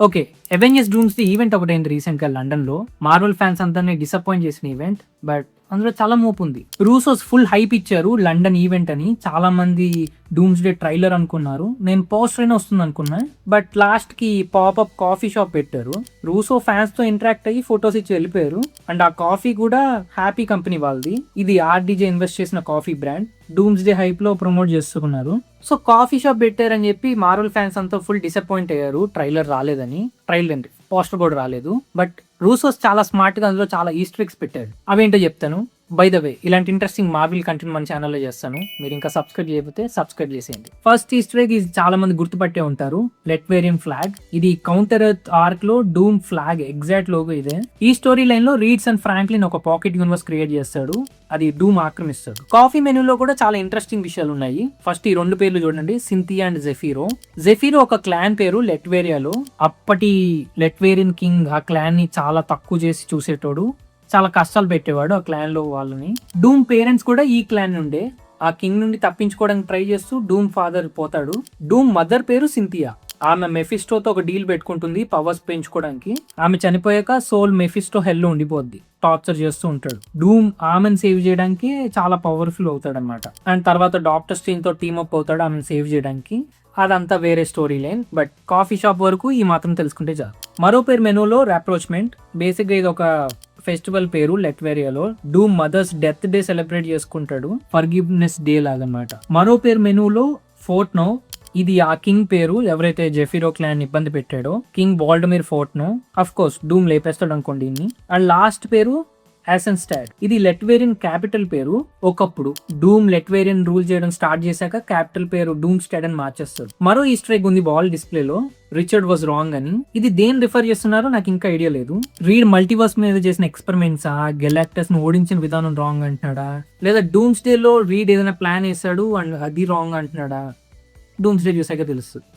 Okay. 'Avengers doomsday' event ఒకటైంది రీసెంట్‌గా లండన్‌లో. Marvel fans అందరిని డిసప్పాయింట్ చేసిన ఈవెంట్. బట్ అందులో చాలా మోపుంది. రూసోస్ ఫుల్ హైప్ ఇచ్చారు లండన్ ఈవెంట్ అని. చాలా మంది డూమ్స్‌డే ట్రైలర్ అనుకున్నారు. నేను పోస్టర్ అయినా వస్తుందనుకున్నా. బట్ లాస్ట్‌కి పాపప్ కాఫీ షాప్ పెట్టారు. రూసో ఫ్యాన్స్‌తో ఇంటరాక్ట్ అయ్యి ఫోటోస్ ఇచ్చి వెళ్ళిపోయారు. అండ్ ఆ కాఫీ కూడా హ్యాపీ కంపెనీ వాళ్ళది. ఇది ఆర్‌డీజే ఇన్వెస్ట్ చేసిన కాఫీ బ్రాండ్. డూమ్స్‌డే హైప్‌లో ప్రమోట్ చేస్తున్నారు. సో కాఫీ షాప్ పెట్టారని చెప్పి మార్వెల్ ఫ్యాన్స్ అంతా ఫుల్ డిసప్పాయింట్ అయ్యారు. ట్రైలర్ రాలేదని. ట్రైలర్ ఏంటి పోస్టర్ కూడా రాలేదు. బట్ రూసోస్ చాలా స్మార్ట్ గా అందులో చాలా ఈస్టర్ ఎగ్స్ పెట్టారు. అవేంటో చెప్తాను. బై ద వే, ఇలాంటి ఇంట్రెస్టింగ్ మార్వెల్ కంటెంట్ మన ఛానల్లో చేస్తాను. మీరు ఇంకా సబ్స్క్రైబ్ చేయకపోతే సబ్స్క్రైబ్ చేసేయండి. ఫస్ట్ ఈస్టర్ ఎగ్ చాలా మంది గుర్తుపట్టే ఉంటారు. లెట్వేరియన్ ఫ్లాగ్. ఇది కౌంటర్ ఎర్త్ ఆర్క్ లో డూమ్ ఫ్లాగ్ ఎగ్జాక్ట్ లోగో ఇదే. ఈ స్టోరీ లైన్ లో రీడ్స్ అండ్ ఫ్రాంక్లిన్ ఒక పాకెట్ యూనివర్స్ క్రియేట్ చేస్తాడు. అది డూమ్ ఆక్రమిస్తాడు. కాఫీ మెనూలో కూడా చాలా ఇంట్రెస్టింగ్ విషయాలు ఉన్నాయి. ఫస్ట్ ఈ 2 పేర్లు చూడండి, సింథియా అండ్ జెఫీరో. జెఫీరో ఒక క్లాన్ పేరు లెట్వేరియాలో. అప్పటి లెట్వేరియన్ కింగ్ ఆ క్లాన్ ని చాలా తక్కువ చేసి చూసేటోడు. చాలా కష్టాలు పెట్టేవాడు ఆ క్లాన్ లో వాళ్ళని. డూమ్ పేరెంట్స్ కూడా ఈ క్లాన్ నుండే. ఆ కింగ్ నుండి తప్పించుకోవడానికి ట్రై చేస్తూ డూమ్ ఫాదర్ పోతాడు. డూమ్ మదర్ పేరు సింథియా. ఆమె మెఫిస్టోతో ఒక డీల్ పెట్టుకుంటుంది పవర్స్ పెంచుకోవడానికి. ఆమె చనిపోయాక సోల్ మెఫిస్టో హెల్లో ఉండిపోద్ది. టార్చర్ చేస్తూ ఉంటాడు. డూమ్ ఆమెను సేవ్ చేయడానికి చాలా పవర్ఫుల్ అవుతాడు అనమాట. అండ్ తర్వాత డాక్టర్ స్ట్రేంజ్ తో టీమప్ అవుతాడు ఆమెను సేవ్ చేయడానికి. అదంతా వేరే story line. But coffee shop వరకు ఈ మాత్రం తెలుసుకుంటే చాలు. మరో పేరు మెనూలో రాప్రోచ్మెంట్. బేసిక్ గా ఇది ఒక ఫెస్టివల్ పేరు లెట్వేరియాలో. డూమ్ మదర్స్ డెత్ డే సెలబ్రేట్ చేసుకుంటాడు. ఫర్గివ్నెస్ డే లాగనమాట. మరో పేరు మెనూలో ఫోర్ట్నో. ఇది ఆ కింగ్ పేరు ఎవరైతే జెఫిరో క్లాన్ ఇబ్బంది పెట్టాడో. కింగ్ వాల్డమిర్ ఫోర్ట్నో. అఫ్ కోర్స్ డూమ్ లేపేస్తాడు అనుకోండి ఇన్ని. అండ్ లాస్ట్ పేరు యాసెన్స్టాడ్. ఇది లెట్వేరియన్ క్యాపిటల్ పేరు. ఒకప్పుడు డూమ్ లెట్వేరియన్ రూల్ చేయడం స్టార్ట్ చేశాక క్యాపిటల్ పేరు డూమ్ స్టాడ్ అని మార్చేస్తాడు. మరో ఈస్టర్ ఎగ్ ఉంది వాల్ డిస్ప్లేలో, రిచర్డ్ వాజ్ రాంగ్ అని. ఇది దేని రిఫర్ చేస్తున్నారో నాకు ఇంకా ఐడియా లేదు. రీడ్ మల్టీవర్స్ మీద చేసిన ఎక్స్పెరిమెంట్స్ గెలాక్టస్ ను ఓడించిన విధానం రాంగ్ అంటున్నాడా, లేదా డూమ్స్ డే లో రీడ్ ఏదైనా ప్లాన్ వేసాడు అండ్ అది రాంగ్ అంటున్నాడా? డూమ్స్ డే చూసాక తెలుస్తుంది.